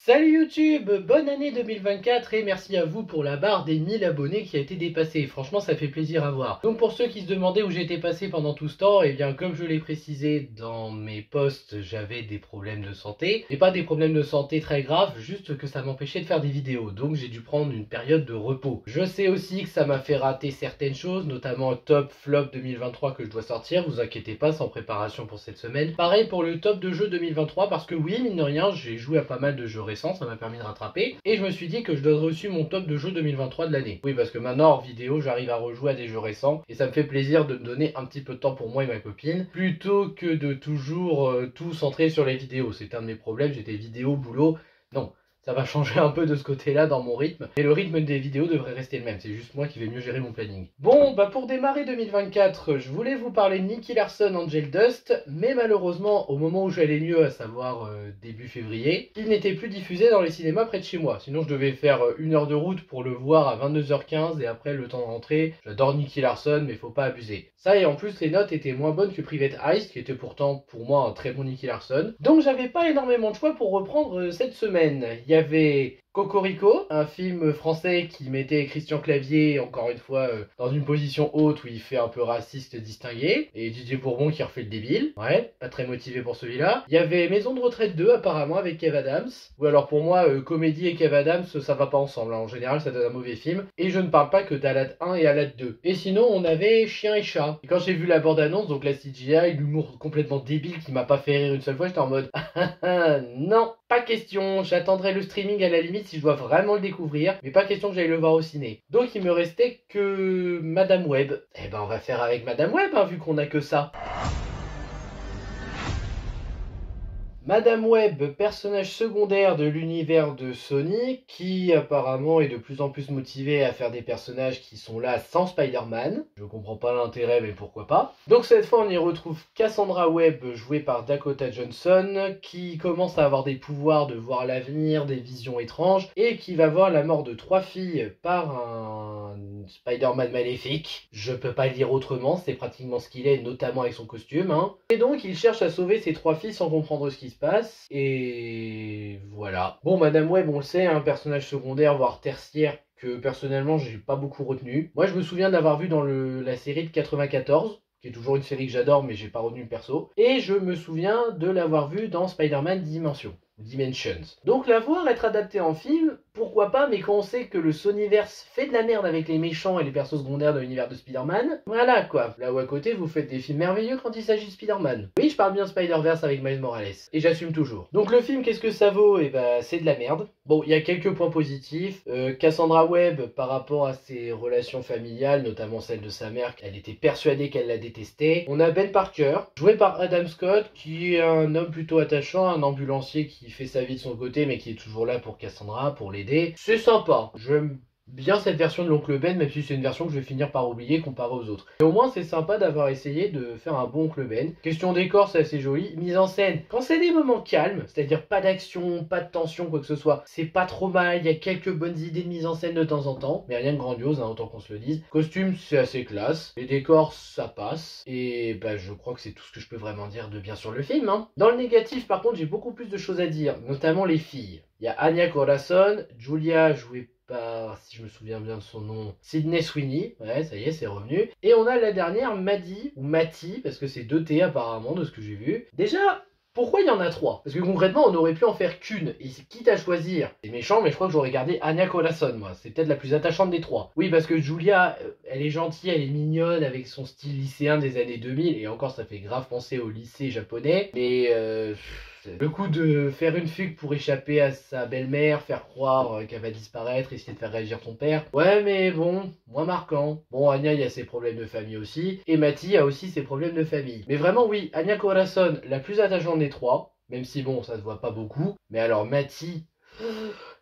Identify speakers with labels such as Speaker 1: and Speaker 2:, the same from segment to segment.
Speaker 1: Salut YouTube, bonne année 2024 et merci à vous pour la barre des 1000 abonnés qui a été dépassée. Franchement, ça fait plaisir à voir. Donc pour ceux qui se demandaient où j'étais passé pendant tout ce temps, eh bien comme je l'ai précisé dans mes posts, j'avais des problèmes de santé. Et pas des problèmes de santé très graves, juste que ça m'empêchait de faire des vidéos. Donc j'ai dû prendre une période de repos. Je sais aussi que ça m'a fait rater certaines choses, notamment un top flop 2023 que je dois sortir. Vous inquiétez pas, c'est en préparation pour cette semaine. Pareil pour le top de jeu 2023 parce que oui, mine de rien, j'ai joué à pas mal de jeux récents, ça m'a permis de rattraper. Et je me suis dit que je donnerais aussi mon top de jeux 2023 de l'année. Oui, parce que maintenant, hors vidéo, j'arrive à rejouer à des jeux récents. Et ça me fait plaisir de me donner un petit peu de temps pour moi et ma copine, plutôt que de toujours tout centrer sur les vidéos. C'est un de mes problèmes, j'étais vidéo, boulot. Non. Ça va changer un peu de ce côté-là dans mon rythme. Mais le rythme des vidéos devrait rester le même. C'est juste moi qui vais mieux gérer mon planning. Bon, bah pour démarrer 2024, je voulais vous parler de Nicky Larson, Angel Dust. Mais malheureusement, au moment où j'allais mieux, à savoir début février, il n'était plus diffusé dans les cinémas près de chez moi. Sinon, je devais faire 1 heure de route pour le voir à 22h15 et après le temps de rentrer. J'adore Nicky Larson, mais faut pas abuser. Ça et en plus, les notes étaient moins bonnes que Private Eyes, qui était pourtant pour moi un très bon Nicky Larson. Donc j'avais pas énormément de choix pour reprendre cette semaine. Il y avait Cocorico, un film français qui mettait Christian Clavier, encore une fois, dans une position haute où il fait un peu raciste distingué, et Didier Bourbon qui refait le débile. Ouais, pas très motivé pour celui-là. Il y avait Maison de retraite 2, apparemment, avec Kev Adams. Ou alors pour moi, comédie et Kev Adams, ça va pas ensemble. Hein. En général, ça donne un mauvais film. Et je ne parle pas que d'Alad 1 et Alad 2. Et sinon, on avait Chien et Chat. Et quand j'ai vu la bande-annonce, donc la CGI, l'humour complètement débile qui m'a pas fait rire une seule fois, j'étais en mode non, pas question, j'attendrai le streaming à la limite si je dois vraiment le découvrir, mais pas question que j'aille le voir au ciné. Donc il me restait que Madame Web. Eh ben on va faire avec Madame Web, hein, vu qu'on a que ça. Madame Web, personnage secondaire de l'univers de Sony, qui apparemment est de plus en plus motivé à faire des personnages qui sont là sans Spider-Man. Je comprends pas l'intérêt, mais pourquoi pas. Donc cette fois, on y retrouve Cassandra Webb, jouée par Dakota Johnson, qui commence à avoir des pouvoirs de voir l'avenir, des visions étranges, et qui va voir la mort de 3 filles par un Spider-Man maléfique. Je peux pas le dire autrement, c'est pratiquement ce qu'il est, notamment avec son costume. Hein. Et donc, il cherche à sauver ces 3 filles sans comprendre ce qui se passe, et voilà. Bon, Madame Web, on le sait, un personnage secondaire, voire tertiaire, que personnellement j'ai pas beaucoup retenu. Moi je me souviens de l'avoir vu dans la série de 94, qui est toujours une série que j'adore mais j'ai pas retenu le perso. Et je me souviens de l'avoir vu dans Spider-Man Dimensions. Donc la voir être adaptée en film, pourquoi pas, mais quand on sait que le Sonyverse fait de la merde avec les méchants et les persos secondaires de l'univers de Spider-Man, voilà quoi. Là où à côté vous faites des films merveilleux quand il s'agit de Spider-Man. Oui, je parle bien Spider-Verse avec Miles Morales, et j'assume toujours. Donc le film, qu'est-ce que ça vaut? Eh ben c'est de la merde. Bon, il y a quelques points positifs. Cassandra Webb, par rapport à ses relations familiales, notamment celle de sa mère, elle était persuadée qu'elle la détestait. On a Ben Parker, joué par Adam Scott, qui est un homme plutôt attachant, un ambulancier qui fait sa vie de son côté mais qui est toujours là pour Cassandra, pour l'aider. C'est sympa, j'aime bien cette version de l'Oncle Ben, même si c'est une version que je vais finir par oublier comparée aux autres. Et au moins c'est sympa d'avoir essayé de faire un bon Oncle Ben. Question décor, c'est assez joli. Mise en scène, quand c'est des moments calmes, c'est-à-dire pas d'action, pas de tension, quoi que ce soit, c'est pas trop mal, il y a quelques bonnes idées de mise en scène de temps en temps, mais rien de grandiose, hein, autant qu'on se le dise. Costume, c'est assez classe. Les décors, ça passe. Et bah je crois que c'est tout ce que je peux vraiment dire de bien sur le film. Hein. Dans le négatif, par contre, j'ai beaucoup plus de choses à dire, notamment les filles. Il y a Anya Corazon, Julia jouée par, si je me souviens bien de son nom, Sydney Sweeney. Ouais, ça y est, c'est revenu. Et on a la dernière, Maddie, ou Matty, parce que c'est 2 T apparemment, de ce que j'ai vu. Déjà, pourquoi il y en a 3? Parce que concrètement, on aurait pu en faire qu'une. Et quitte à choisir, c'est méchant, mais je crois que j'aurais gardé Anya Corazon, moi. C'est peut-être la plus attachante des 3. Oui, parce que Julia, elle est gentille, elle est mignonne, avec son style lycéen des années 2000. Et encore, ça fait grave penser au lycée japonais. Mais le coup de faire une fugue pour échapper à sa belle-mère, faire croire qu'elle va disparaître, essayer de faire réagir ton père. Ouais, mais bon, moins marquant. Bon, Anya, il y a ses problèmes de famille aussi. Et Matty a aussi ses problèmes de famille. Mais vraiment, oui, Anya Corazon, la plus attachante des 3. Même si, bon, ça se voit pas beaucoup. Mais alors, Matty...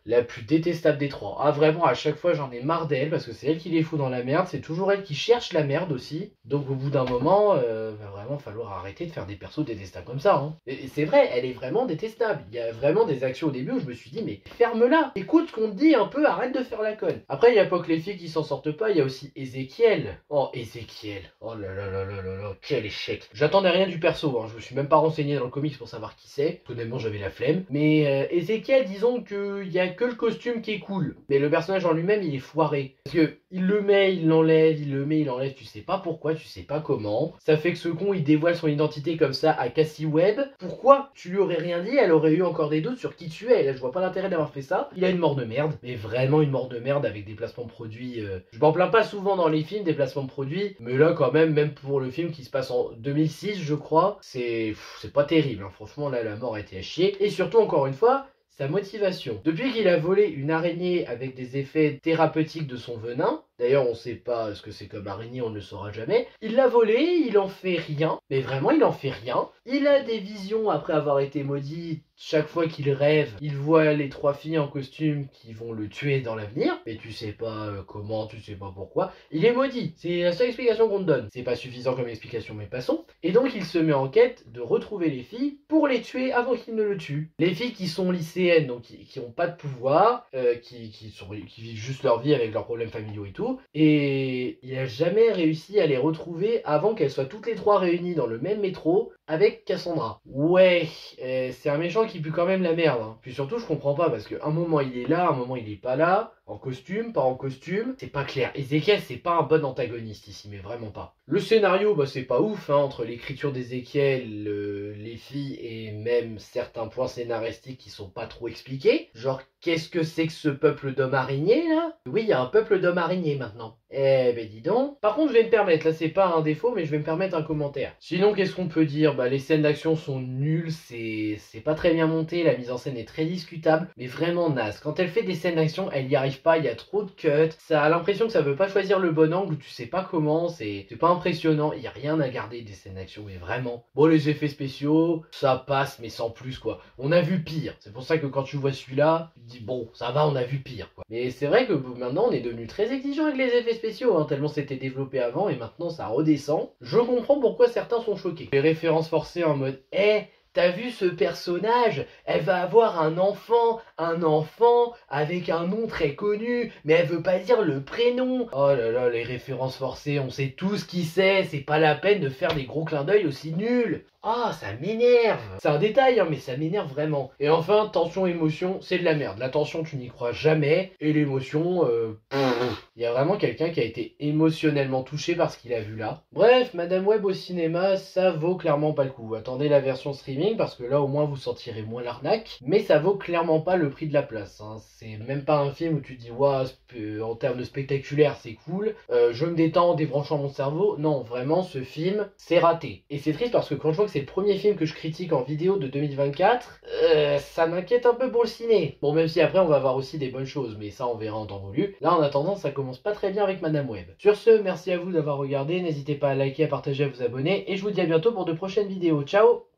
Speaker 1: la plus détestable des trois. Ah vraiment, à chaque fois j'en ai marre d'elle parce que c'est elle qui les fout dans la merde, c'est toujours elle qui cherche la merde aussi. Donc au bout d'un moment, va vraiment falloir arrêter de faire des persos détestables comme ça. Hein. Et c'est vrai, elle est vraiment détestable. Il y a vraiment des actions au début où je me suis dit mais ferme-la, écoute ce qu'on te dit un peu, arrête de faire la conne. Après il n'y a pas que les filles qui s'en sortent pas, il y a aussi Ezekiel. Oh Ezekiel, oh là là là là là là, quel échec. J'attendais rien du perso, hein. Je me suis même pas renseigné dans le comics pour savoir qui c'est. Honnêtement j'avais la flemme. Mais Ezekiel, disons qu'il y a que le costume qui est cool. Mais le personnage en lui-même il est foiré. Parce que il le met, il l'enlève, il le met, il l'enlève, tu sais pas pourquoi, tu sais pas comment. Ça fait que ce con il dévoile son identité comme ça à Cassie Webb. Pourquoi? Tu lui aurais rien dit, elle aurait eu encore des doutes sur qui tu es. Là je vois pas l'intérêt d'avoir fait ça. Il a une mort de merde, mais vraiment une mort de merde avec des placements de produits. Je m'en plains pas souvent dans les films des placements de produits, mais là quand même pour le film qui se passe en 2006 je crois, c'est pas terrible. Hein. Franchement là la mort a été à chier. Et surtout encore une fois, sa motivation. Depuis qu'il a volé une araignée avec des effets thérapeutiques de son venin, d'ailleurs on sait pas ce que c'est comme araignée, on ne le saura jamais, il l'a volé, il en fait rien, mais vraiment il en fait rien. Il a des visions après avoir été maudit, chaque fois qu'il rêve, il voit les trois filles en costume qui vont le tuer dans l'avenir, mais tu sais pas comment, tu sais pas pourquoi, il est maudit, c'est la seule explication qu'on te donne. C'est pas suffisant comme explication mais passons. Et donc il se met en quête de retrouver les filles pour les tuer avant qu'ils ne le tuent. Les filles qui sont lycéennes, donc qui ont pas de pouvoir, qui vivent juste leur vie avec leurs problèmes familiaux et tout, et il a jamais réussi à les retrouver avant qu'elles soient toutes les trois réunies dans le même métro avec Cassandra. Ouais, c'est un méchant qui pue quand même la merde. Hein. Puis surtout, je comprends pas parce qu'un moment il est là, un moment il est pas là. En costume, pas en costume, c'est pas clair. Ezekiel, c'est pas un bon antagoniste ici, mais vraiment pas. Le scénario, bah c'est pas ouf, hein, entre l'écriture d'Ezekiel, les filles et même certains points scénaristiques qui sont pas trop expliqués. Genre, qu'est-ce que c'est que ce peuple d'hommes araignées, là? Oui, il y a un peuple d'hommes araignées maintenant. Eh ben dis donc. Par contre, je vais me permettre, là c'est pas un défaut, mais je vais me permettre un commentaire. Sinon, qu'est-ce qu'on peut dire? Bah les scènes d'action sont nulles, c'est pas très bien monté, la mise en scène est très discutable, mais vraiment naze. Quand elle fait des scènes d'action, elle y arrive pas, il y a trop de cuts, ça a l'impression que ça veut pas choisir le bon angle, tu sais pas comment, c'est pas impressionnant, il y a rien à garder des scènes d'action, mais vraiment. Bon, les effets spéciaux, ça passe, mais sans plus quoi. On a vu pire, c'est pour ça que quand tu vois celui-là, tu te dis bon, ça va, on a vu pire quoi. Mais c'est vrai que maintenant on est devenu très exigeant avec les effets spéciaux, hein, tellement c'était développé avant et maintenant ça redescend. Je comprends pourquoi certains sont choqués. Les références forcées en mode t'as vu ce personnage? Elle va avoir un enfant avec un nom très connu, mais elle veut pas dire le prénom. Oh là là, les références forcées, on sait tous qui c'est pas la peine de faire des gros clins d'œil aussi nuls. Ah, ça m'énerve. C'est un détail, hein, mais ça m'énerve vraiment. Et enfin, tension, émotion, c'est de la merde. La tension, tu n'y crois jamais. Et l'émotion, il y a vraiment quelqu'un qui a été émotionnellement touché par ce qu'il a vu là. Bref, Madame Web au cinéma, ça vaut clairement pas le coup. Attendez la version streaming, parce que là, au moins, vous sentirez moins l'arnaque. Mais ça vaut clairement pas le prix de la place. Hein. C'est même pas un film où tu te dis, waouh, en termes de spectaculaire, c'est cool. Je me détends en débranchant mon cerveau. Non, vraiment, ce film, c'est raté. Et c'est triste parce que quand je vois que c'est le premier film que je critique en vidéo de 2024, ça m'inquiète un peu pour le ciné. Bon, même si après on va voir aussi des bonnes choses, mais ça on verra en temps voulu. Là en attendant, ça commence pas très bien avec Madame Web. Sur ce, merci à vous d'avoir regardé, n'hésitez pas à liker, à partager, à vous abonner, et je vous dis à bientôt pour de prochaines vidéos. Ciao!